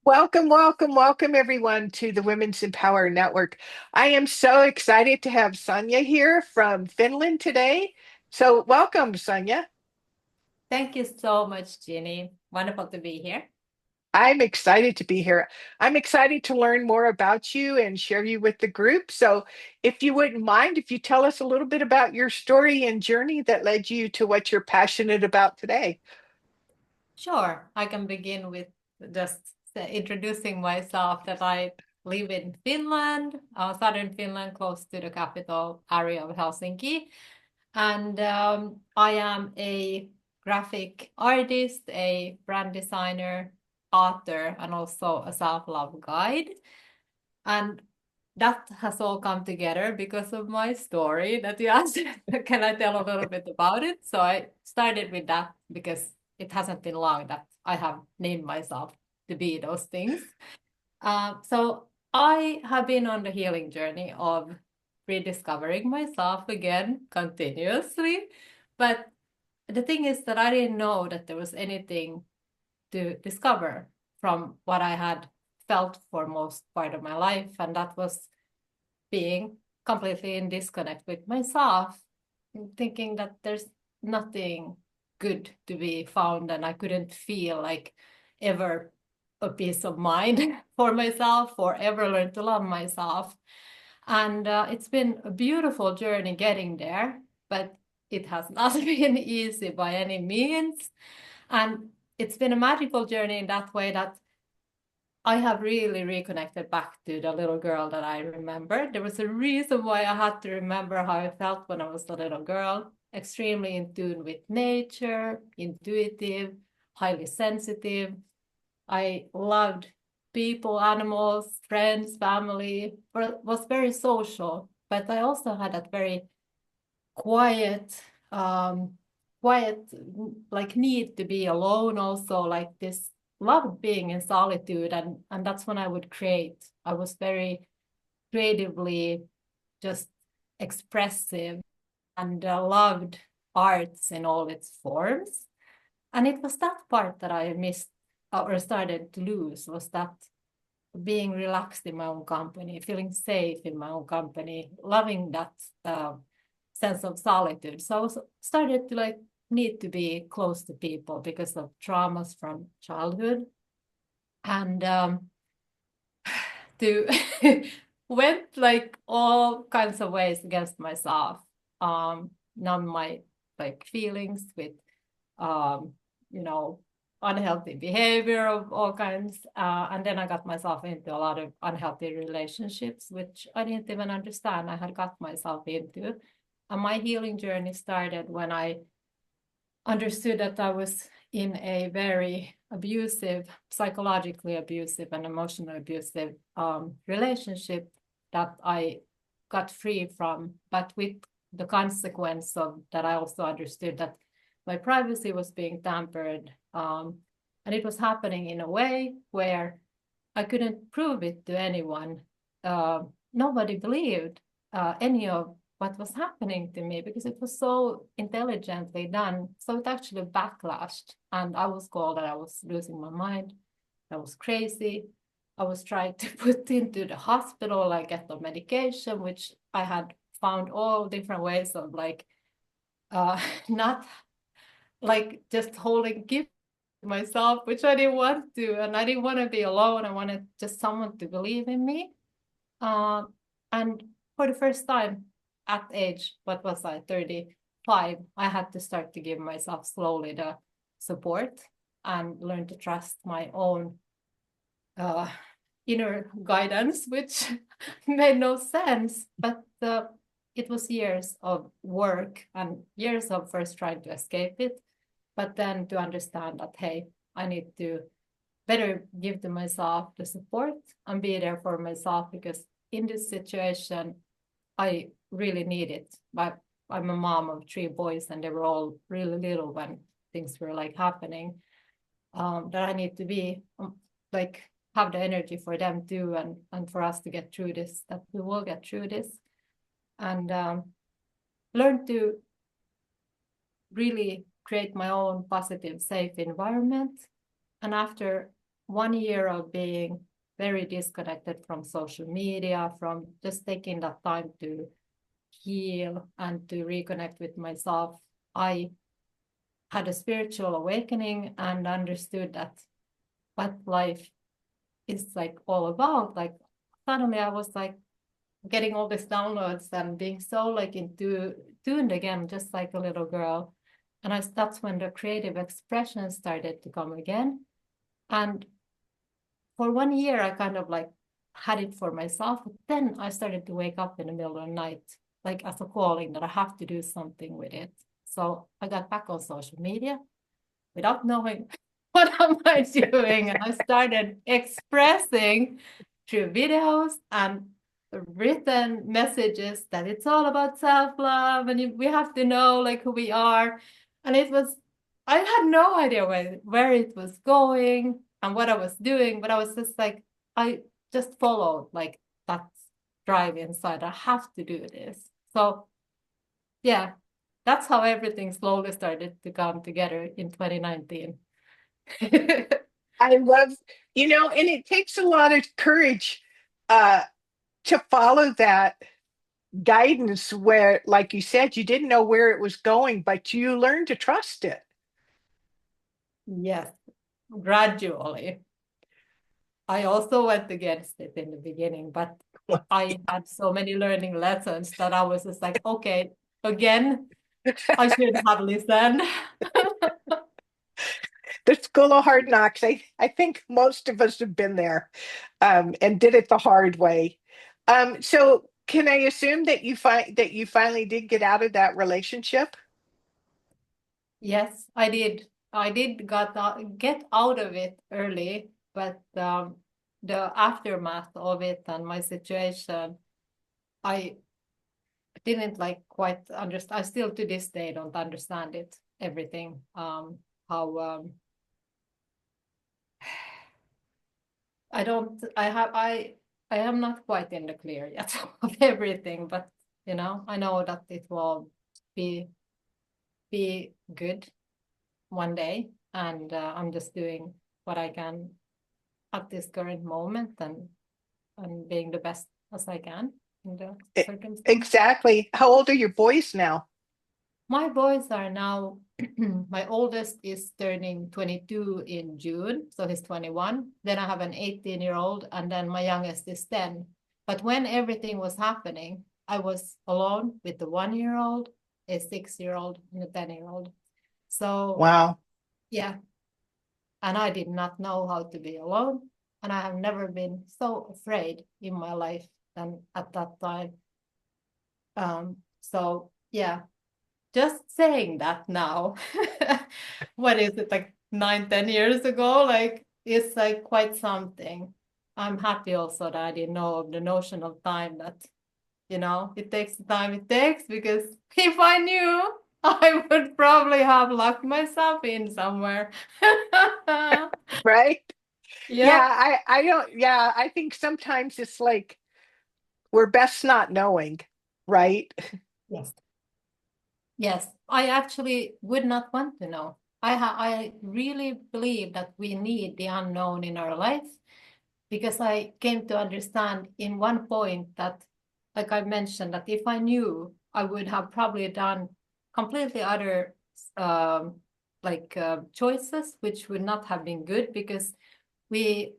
Welcome, welcome, welcome, everyone, to the Women's Empower Network. I am so excited to have Sonia here from Finland today. So, welcome, Sonia. Thank you so much, Jeannie. Wonderful to be here. I'm excited to be here. I'm excited to learn more about you and share you with the group. So, if you wouldn't mind, if you tell us a little bit about your story and journey that led you to what you're passionate about today. Sure, I can begin with just introducing myself that I live in Finland, southern Finland, close to the capital area of Helsinki. And I am a graphic artist, a brand designer, author, and also a self-love guide. And that has all come together because of my story that you asked. Can I tell a little bit about it? So I started with that because it hasn't been long that I have named myself to be those things. So I have been on the healing journey of rediscovering myself again continuously. But the thing is that I didn't know that there was anything to discover from what I had felt for most part of my life, and that was being completely in disconnect with myself, thinking that there's nothing good to be found, and I couldn't feel like ever a peace of mind for myself or ever learn to love myself. And it's been a beautiful journey getting there, but it has not been easy by any means. And it's been a magical journey in that way that I have really reconnected back to the little girl that I remember. There was a reason why I had to remember how I felt when I was a little girl, extremely in tune with nature, intuitive, highly sensitive. I loved people, animals, friends, family, was very social, but I also had that very quiet, quiet, like need to be alone, also like this loved being in solitude. And that's when I would create. I was very creatively just expressive and loved arts in all its forms. And it was that part that I missed or started to lose, was that being relaxed in my own company, feeling safe in my own company, loving that sense of solitude. So I was started to like need to be close to people because of traumas from childhood, and to went like all kinds of ways against myself, numb my like feelings with um, you know, unhealthy behavior of all kinds. And then I got myself into a lot of unhealthy relationships, which I didn't even understand I had got myself into. And my healing journey started when I understood that I was in a very abusive, psychologically abusive, and emotionally abusive relationship that I got free from, but with the consequence of that, I also understood that my privacy was being tampered, and it was happening in a way where I couldn't prove it to anyone. Nobody believed any of what was happening to me because it was so intelligently done. So it actually backlashed, and I was called that I was losing my mind. I was crazy. I was trying to put into the hospital, like get the medication, which I had found all different ways of like not like just holding gift myself, which I didn't want to, and I didn't want to be alone. I wanted just someone to believe in me. Um, and for the first time at age, what was I, 35, I had to start to give myself slowly the support and learn to trust my own uh, inner guidance, which made no sense. But it was years of work and years of first trying to escape it, but then to understand that, hey, I need to better give to myself the support and be there for myself, because in this situation, I really need it. But I'm a mom of three boys, and they were all really little when things were like happening. That I need to be like have the energy for them too, and for us to get through this. That we will get through this, and learn to really create my own positive, safe environment. And after 1 year of being very disconnected from social media, from just taking that time to heal and to reconnect with myself, I had a spiritual awakening and understood that what life is like all about. Like suddenly I was like getting all these downloads and being so like into tuned again, just like a little girl. And that's when the creative expression started to come again. And for 1 year, I kind of like had it for myself. But then I started to wake up in the middle of the night, like as a calling that I have to do something with it. So I got back on social media without knowing what am I doing. And I started expressing through videos and written messages that it's all about self-love and we have to know like who we are. And it was, I had no idea where it was going and what I was doing, but I was just like, I just followed like that drive inside. I have to do this. So yeah, that's how everything slowly started to come together in 2019. I love, and it takes a lot of courage uh, to follow that guidance where, like you said, you didn't know where it was going, but you learned to trust it. Yes, gradually. I also went against it in the beginning, but I had so many learning lessons that I was just like, okay, again, I should have listened. The school of hard knocks. I think most of us have been there and did it the hard way. So can I assume that you finally did get out of that relationship? Yes, I did. I did get out of it early, but the aftermath of it and my situation, I didn't like quite understand. I still to this day don't understand it, everything. How I don't, I am not quite in the clear yet of everything, but I know that it will be be good one day, and I'm just doing what I can at this current moment and being the best as I can in the E- circumstance. Exactly. How old are your boys now? My boys are now, my oldest is turning 22 in June, so he's 21. Then I have an 18-year-old, and then my youngest is 10. But when everything was happening, I was alone with the 1-year-old, a 6-year-old, and a 10-year-old. So, Wow. yeah, and I did not know how to be alone. And I have never been so afraid in my life than at that time. So, yeah, just saying that now, what is it, like 9, 10 years ago? Like it's like quite something. I'm happy also that I didn't know of the notion of time that, it takes the time it takes because if I knew, I would probably have locked myself in somewhere. Right? Yeah, Yep. I don't, yeah, I think sometimes it's like we're best not knowing, right? Yes. Yes, I actually would not want to know. I really believe that we need the unknown in our life because I came to understand in one point that, like I mentioned, that if I knew, I would have probably done completely other um, choices, which would not have been good because we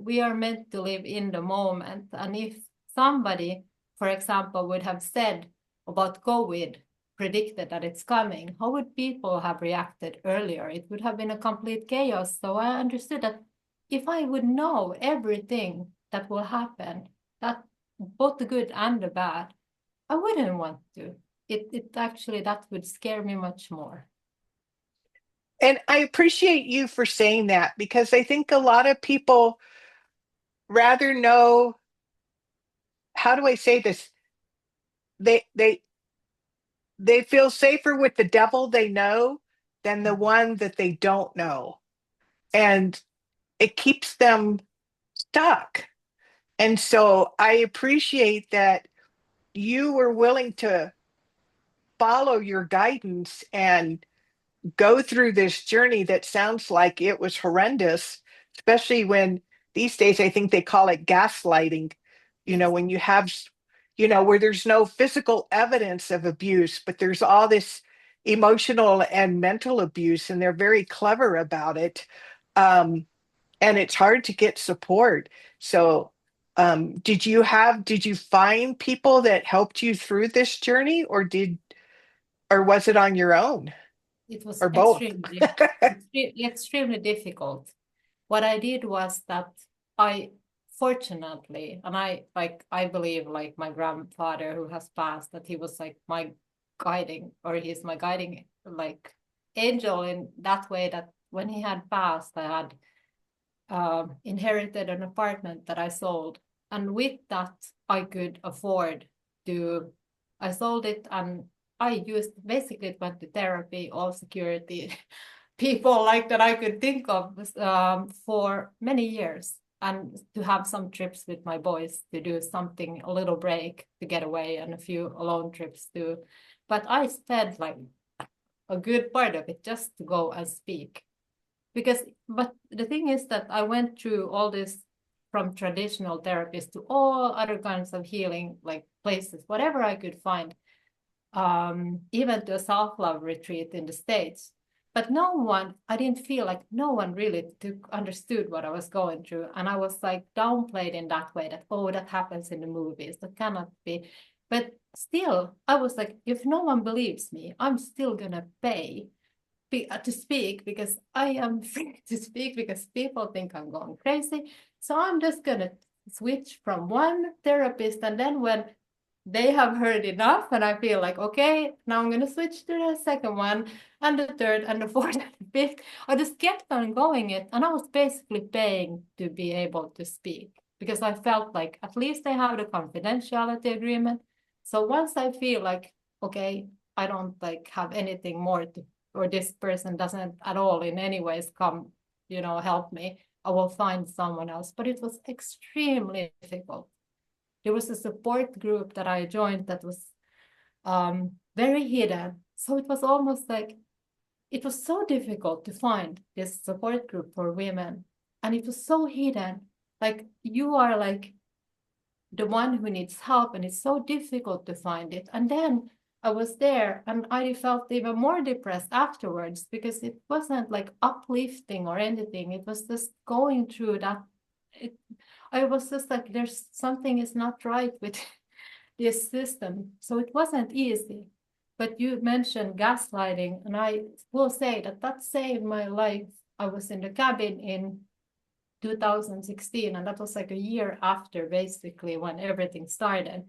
we are meant to live in the moment. And if somebody, for example, would have said about COVID, predicted that it's coming, how would people have reacted earlier? It would have been a complete chaos. So I understood that if I would know everything that will happen, that both the good and the bad, I wouldn't want to. It actually, that would scare me much more. And I appreciate you for saying that because I think a lot of people rather know, how do I say this? They they they feel safer with the devil they know than the one that they don't know. And it keeps them stuck. And so I appreciate that you were willing to follow your guidance and go through this journey that sounds like it was horrendous, especially when these days I think they call it gaslighting, Yes. when you have, where there's no physical evidence of abuse, but there's all this emotional and mental abuse, and they're very clever about it. Um, and it's hard to get support. So, did you find people that helped you through this journey, or was it on your own, It was or both? extremely difficult. What I did was that I fortunately, and I believe like my grandfather who has passed, that he was like my guiding, or he's my guiding like angel in that way, that when he had passed, I had inherited an apartment that I sold. And with that, I could afford to, I sold it, and I used, basically it went to therapy, all security people like that I could think of, for many years. And to have some trips with my boys to do something, a little break to get away, and a few alone trips too. But I spent like a good part of it just to go and speak, because but the thing is that I went through all this, from traditional therapists to all other kinds of healing like places, whatever I could find, even to a self-love retreat in the States. But no one, I didn't feel like no one really understood what I was going through. And I was like downplayed in that way, that, oh, that happens in the movies, that cannot be. But still, I was like, if no one believes me, I'm still gonna pay to speak, because I am free to speak, because people think I'm going crazy. So I'm just gonna switch from one therapist, and then when they have heard enough and I feel like, okay, now I'm gonna switch to the second one, and the third and the fourth and the fifth. I just kept on going it, and I was basically paying to be able to speak, because I felt like at least I have the confidentiality agreement. So once I feel like, okay, I don't like have anything more to, or this person doesn't at all in any ways come, help me, I will find someone else. But it was extremely difficult. There was a support group that I joined that was very hidden. So it was almost like, it was so difficult to find this support group for women. And it was so hidden. Like, you are like the one who needs help, and it's so difficult to find it. And then I was there, and I felt even more depressed afterwards, because it wasn't like uplifting or anything. It was just going through that. It, I was just like, there's something is not right with this system. So it wasn't easy. But you mentioned gaslighting, and I will say that that saved my life. I was in the cabin in 2016, and that was like a year after basically when everything started.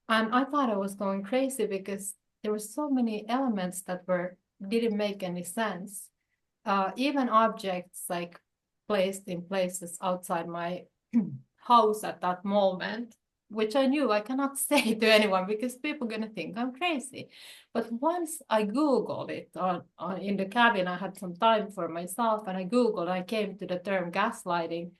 And I thought I was going crazy, because there were so many elements that were didn't make any sense. Even objects like placed in places outside my house at that moment, which I knew I cannot say to anyone, because people are gonna think I'm crazy. But once I Googled it in the cabin, I had some time for myself, and I Googled, I came to the term gaslighting.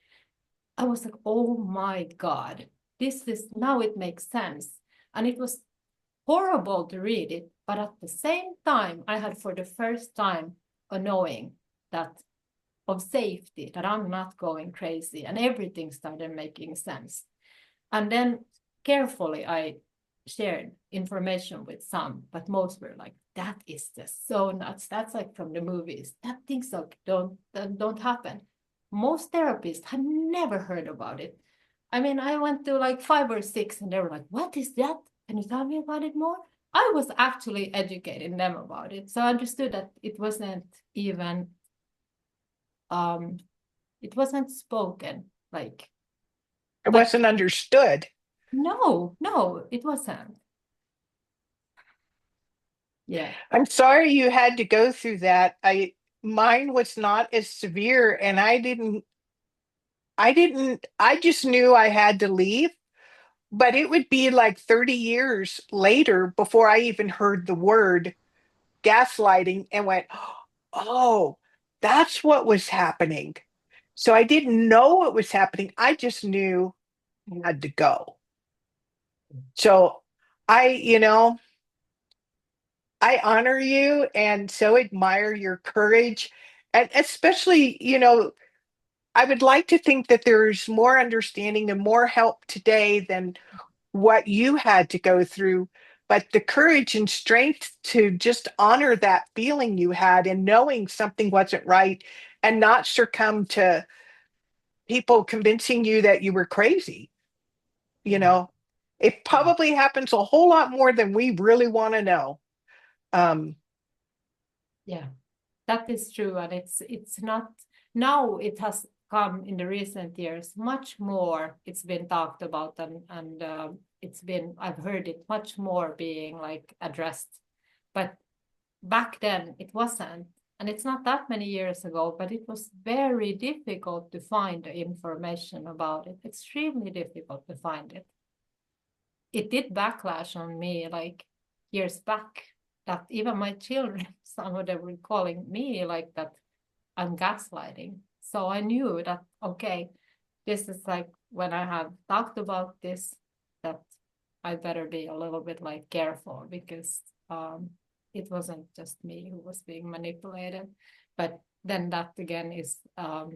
I was like, oh my God, this is, now it makes sense. And it was horrible to read it, but at the same time, I had for the first time a knowing that, of safety, that I'm not going crazy, and everything started making sense. And then carefully I shared information with some, but most were like, that is just so nuts. That's like from the movies. That things like don't happen. Most therapists had never heard about it. I mean, I went to like 5 or 6, and they were like, what is that? Can you tell me about it more? I was actually educating them about it. So I understood that um it wasn't spoken. Like, It like wasn't understood. no, it wasn't. Yeah. I'm sorry you had to go through that. Mine was not as severe, and I just knew I had to leave, but it would be like 30 years later before I even heard the word gaslighting and went, "Oh, that's what was happening." So I didn't know what was happening. I just knew I had to go. So I, you know, I honor you and so admire your courage. And especially, I would like to think that there's more understanding and more help today than what you had to go through. But the courage and strength to just honor that feeling you had and knowing something wasn't right and not succumb to people convincing you that you were crazy, you Yeah. know, it Yeah. probably happens a whole lot more than we really want to know. Um, Yeah. That is true, and it's not now. It has come in the recent years much more. It's been talked about, and it's been I've heard it much more being like addressed. But back then it wasn't, and it's not that many years ago. But it was very difficult to find the information about it. Extremely difficult to find it. It did backlash on me like years back. That even my children, some of them were calling me like that I'm gaslighting. So I knew that, okay, this is like when I have talked about this, that I better be a little bit like careful because it wasn't just me who was being manipulated. But then that again is a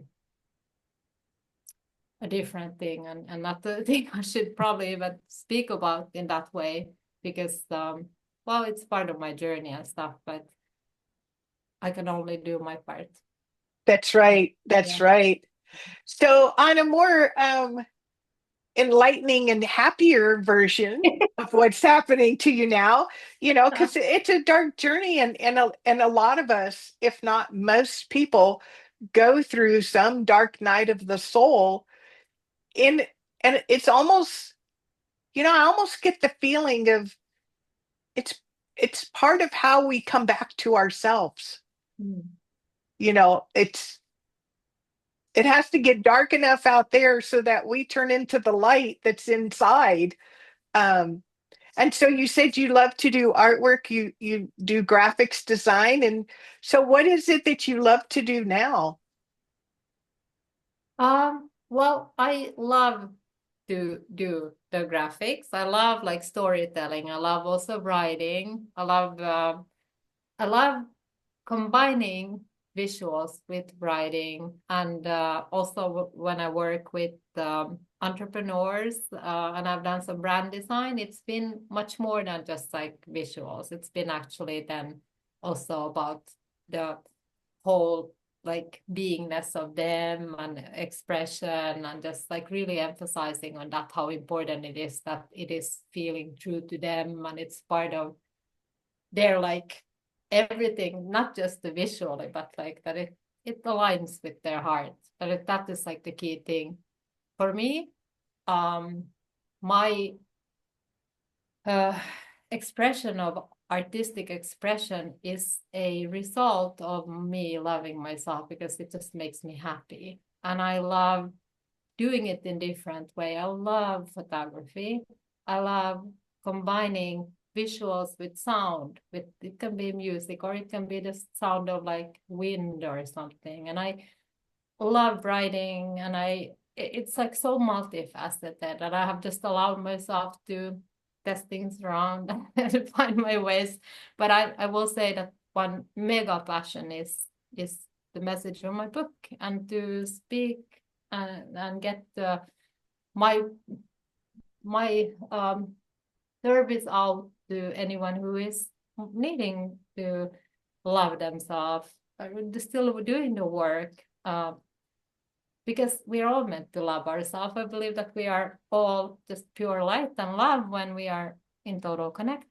different thing, and not the thing I should probably even speak about in that way because, well, it's part of my journey and stuff, but I can only do my part. that's right. That's Yeah. right. So, on a more enlightening and happier version of what's happening to you now, because it's a dark journey, and a lot of us, if not most people, go through some dark night of the soul. In and it's almost, I almost get the feeling of it's it's part of how we come back to ourselves. Mm. It has to get dark enough out there so that we turn into the light that's inside. Um, and so you said you love to do artwork, you do graphics design, and so what is it that you love to do now? Well, I love to do the graphics. I love like storytelling. I love also writing. I love combining visuals with writing, and also when I work with entrepreneurs, and I've done some brand design, it's been much more than just like visuals. It's been actually then also about the whole like beingness of them and expression, and just like really emphasizing on that how important it is that it is feeling true to them and it's part of their like everything, not just the visually, but like that it aligns with their heart. That is like the key thing for me. Um, my uh, expression of artistic expression is a result of me loving myself because it just makes me happy, and I love doing it in different way. I love photography. I love combining visuals with sound. With it can be music or it can be the sound of like wind or something. And I love writing, and it's like so multifaceted that I have just allowed myself to test things around and find my ways. But I will say that one mega passion is the message of my book, and to speak and get my my service out to anyone who is needing to love themselves, still doing the work, because we are all meant to love ourselves. I believe that we are all just pure light and love when we are in total connect.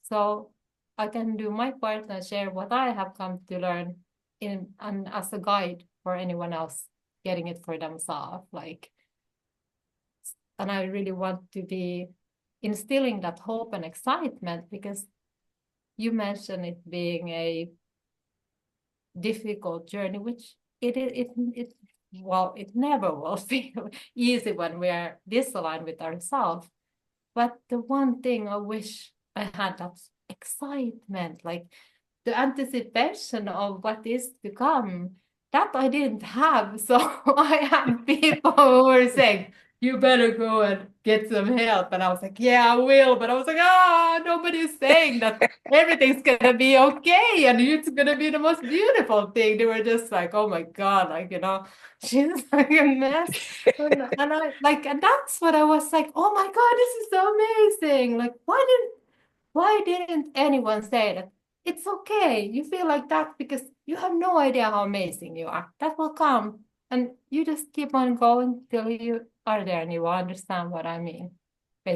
So I can do my part and share what I have come to learn in and as a guide for anyone else getting it for themselves. Like, and I really want to be instilling that hope and excitement because you mentioned it being a difficult journey, which it well, it never will feel easy when we are disaligned with ourselves. But the one thing I wish I had, that excitement, like the anticipation of what is to come, that I didn't have. So I have people who were saying, you better go and get some help. And I was like, yeah, I will. But I was like, ah, nobody's saying that everything's gonna be okay and it's gonna be the most beautiful thing. They were just like, oh my God, like, she's like a mess. And I like, and that's what I was like, oh my God, this is so amazing. Like, why didn't anyone say that it's okay? You feel like that because you have no idea how amazing you are. That will come. And you just keep on going till you are there and you will understand what I mean,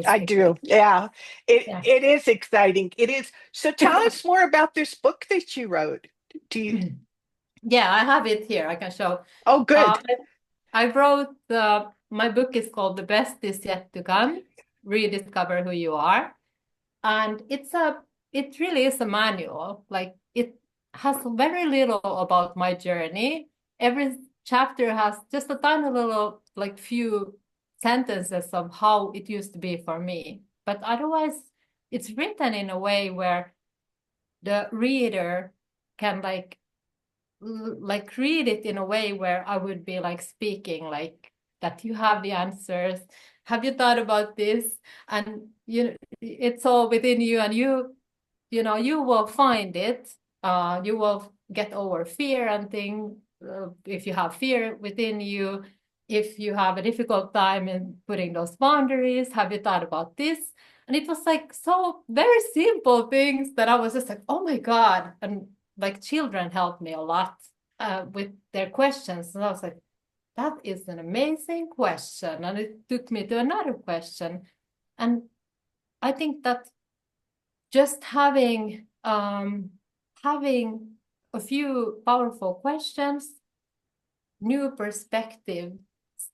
I do. basically. Yeah. It Yeah. it is exciting. It is. So tell us more about this book that you wrote. Do you Yeah, I have it here. I can show. Oh, Uh, good. I wrote my book is called The Best Is Yet to Come, Rediscover Who You Are. And it really is a manual. Like it has very little about my journey. Every chapter has just a tiny little, like few sentences of how it used to be for me. But otherwise, it's written in a way where the reader can like read it in a way where I would be like speaking like that you have the answers. Have you thought about this? And it's all within you, and you will find it. You will get over fear and things. If you have fear within you, if you have a difficult time in putting those boundaries, have you thought about this? And it was like so very simple things that I was just like, oh my God. And like children helped me a lot with their questions. And I was like, that is an amazing question. And it took me to another question. And I think that just having a few powerful questions, new perspective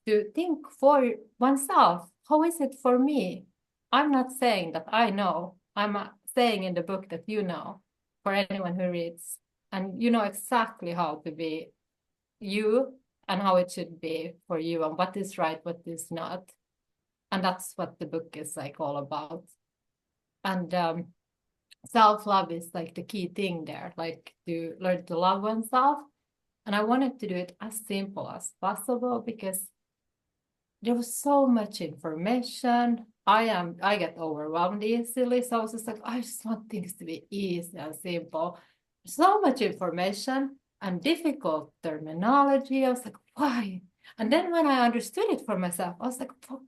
to think for oneself. How is it for me? I'm not saying that I know. I'm saying in the book that you know for anyone who reads. And you know exactly how to be you and how it should be for you and what is right, what is not. And that's what the book is like all about. And self-love is like the key thing there, like to learn to love oneself. And I wanted to do it as simple as possible because there was so much information. I get overwhelmed easily. So I was just like, I just want things to be easy and simple. So much information and difficult terminology. I was like, why? And then when I understood it for myself, I was like, for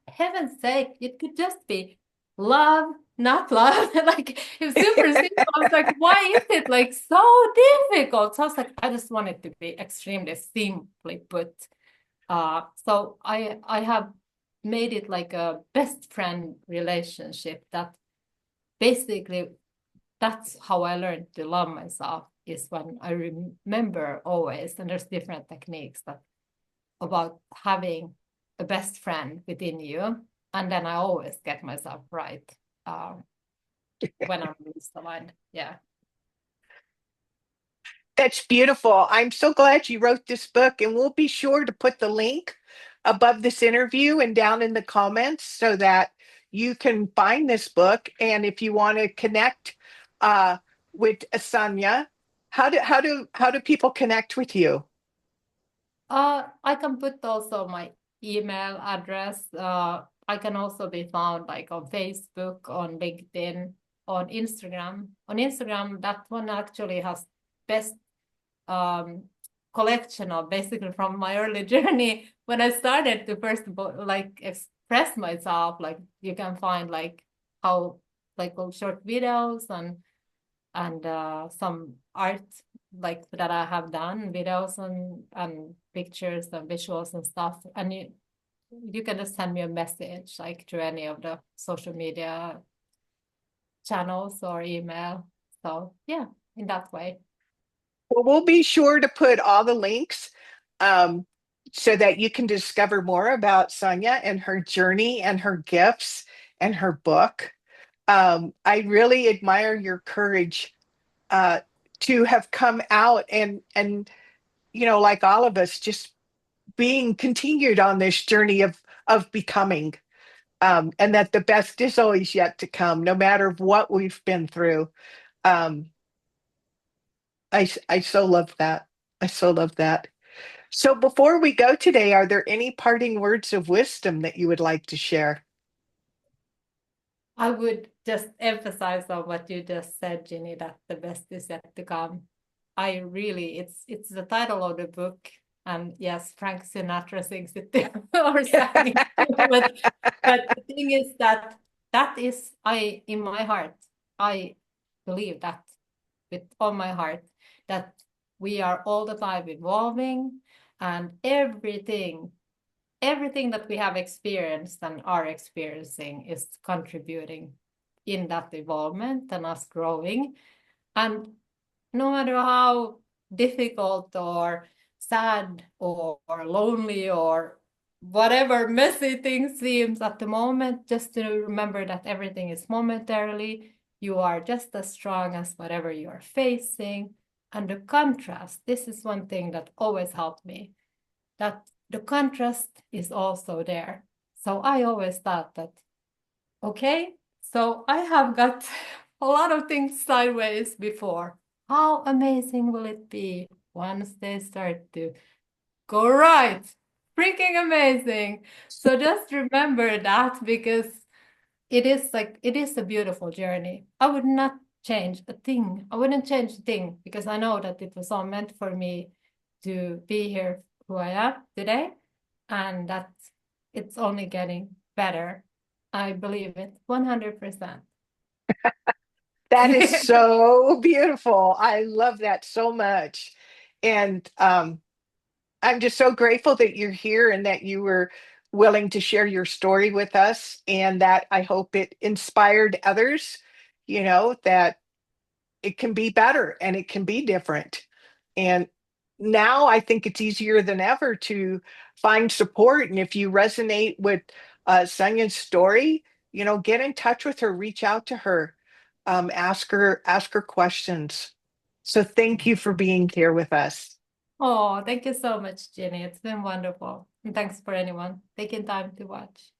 heaven's sake, it could just be love, not love. Like it's super simple. I was like, why is it like so difficult? So I was like, I just want it to be extremely simply put. So I have made it like a best friend relationship that basically that's how I learned to love myself is when I remember always, and there's different techniques that about having a best friend within you, and then I always get myself right uh, when I'm misaligned. Yeah. That's beautiful. I'm so glad you wrote this book, and we'll be sure to put the link above this interview and down in the comments so that you can find this book. And if you want to connect uh, with Asanya, how do people connect with you? I can put also my email address. I can also be found like on Facebook, on LinkedIn, on Instagram. On Instagram, that one actually has best um, collection of basically from my early journey when I started to first like express myself. Like you can find like how like short videos and some art like that I have done, videos and pictures and visuals and stuff. And you can just send me a message like through any of the social media channels or email. So yeah, in that way. Well, we'll be sure to put all the links um, so that you can discover more about Sonia and her journey and her gifts and her book. I really admire your courage uh, to have come out and like all of us, just being continued on this journey of becoming, and that the best is always yet to come, no matter what we've been through. Um, I so love that. I so love that. So before we go today, are there any parting words of wisdom that you would like to share? I would just emphasize on what you just said, Ginny, that the best is yet to come. I really, it's the title of the book, and yes, Frank Sinatra sings it too, or sang it too. But the thing is that that is I in my heart, I believe that with all my heart that we are all the time evolving, and everything that we have experienced and are experiencing is contributing in that evolvement and us growing. And no matter how difficult or sad or lonely or whatever messy thing seems at the moment, just to remember that everything is momentarily. You are just as strong as whatever you are facing. And the contrast, this is one thing that always helped me, that the contrast is also there. So I always thought that, okay, so I have got a lot of things sideways before. How amazing will it be once they start to go right? Freaking amazing. So just remember that, because it is a beautiful journey. I would not change a thing. I wouldn't change a thing, because I know that it was all meant for me to be here who I am today, and that it's only getting better. I believe it 100%. That is so beautiful. I love that so much. And I'm just so grateful that you're here and that you were willing to share your story with us, and that I hope it inspired others, that it can be better and it can be different. And now I think it's easier than ever to find support. And if you resonate with Sonia's story, get in touch with her, reach out to her, ask her questions. So thank you for being here with us. Oh, thank you so much, Jenny. It's been wonderful. And thanks for anyone taking time to watch.